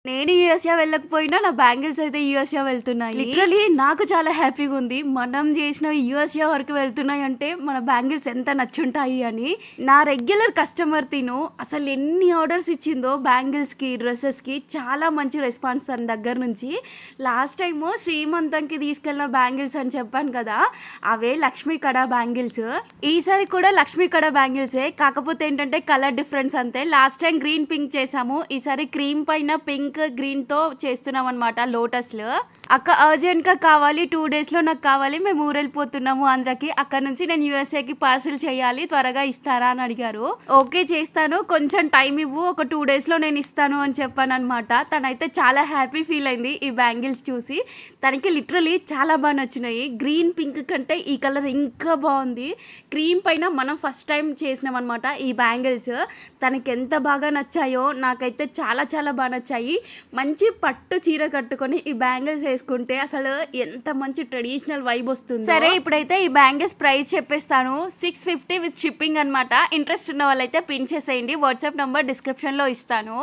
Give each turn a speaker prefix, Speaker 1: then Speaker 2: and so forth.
Speaker 1: నేను యూఎస్ఏ వెళ్ళకపోయినా నా బ్యాంగిల్స్ అయితే యూఎస్ఏ వెళ్తున్నాయి. లిటరలీ నాకు చాలా హ్యాపీగా ఉంది. మనం చేసిన యూఎస్ఏ వరకు వెళ్తున్నాయి అంటే మన బ్యాంగిల్స్ ఎంత నచ్చుంటాయి అని. నా రెగ్యులర్ కస్టమర్ తిను అసలు ఎన్ని ఆర్డర్స్ ఇచ్చిందో బ్యాంగిల్స్కి, డ్రెస్సెస్కి చాలా మంచి రెస్పాన్స్ తన దగ్గర నుంచి. లాస్ట్ టైము శ్రీమంతంకి తీసుకెళ్ళిన బ్యాంగిల్స్ అని చెప్పాను కదా, అవే లక్ష్మీ కడా బ్యాంగిల్స్. ఈసారి కూడా లక్ష్మీ కడా బ్యాంగిల్సే, కాకపోతే ఏంటంటే కలర్ డిఫరెన్స్ అంతే. లాస్ట్ టైం గ్రీన్ పింక్ చేసాము, ఈసారి క్రీమ్ పైన పింక్ గ్రీన్ తో చేస్తున్నాం అనమాట లోటస్ లో. అక్క అర్జెంట్ గా కావాలి, 2 days లో నాకు కావాలి, మేము ఊరెళ్ళిపోతున్నాము ఆంధ్రాకి, అక్కడ నుంచి నేను యూఎస్ఏకి పార్సిల్ చేయాలి, త్వరగా ఇస్తారా అని అడిగారు. ఓకే చేస్తాను, కొంచెం టైం ఇవ్వు, ఒక 2 days లో నేను ఇస్తాను అని చెప్పాను అనమాట. తనైతే చాలా హ్యాపీ ఫీల్ అయింది ఈ బ్యాంగిల్స్ చూసి. తనకి లిటరలీ చాలా బాగా నచ్చినాయి. గ్రీన్ పింక్ కంటే ఈ కలర్ ఇంకా బాగుంది. క్రీమ్ పైన మనం ఫస్ట్ టైం చేసినాం అనమాట ఈ బ్యాంగిల్స్. తనకి ఎంత బాగా నచ్చాయో, నాకైతే చాలా చాలా బాగా నచ్చాయి. మంచి పట్టు చీర కట్టుకొని ఈ బ్యాంగిల్స్ వేసుకుంటే అసలు ఎంత మంచి ట్రెడిషనల్ వైబ్ వస్తుంది. సరే ఇప్పుడైతే ఈ బ్యాంగిల్స్ ప్రైస్ చెప్పేస్తాను. 650 విత్ షిప్పింగ్ అనమాట. ఇంట్రెస్ట్ ఉన్న వాళ్ళైతే పిన్ చేసేయండి. వాట్సాప్ నంబర్ డిస్క్రిప్షన్ లో ఇస్తాను.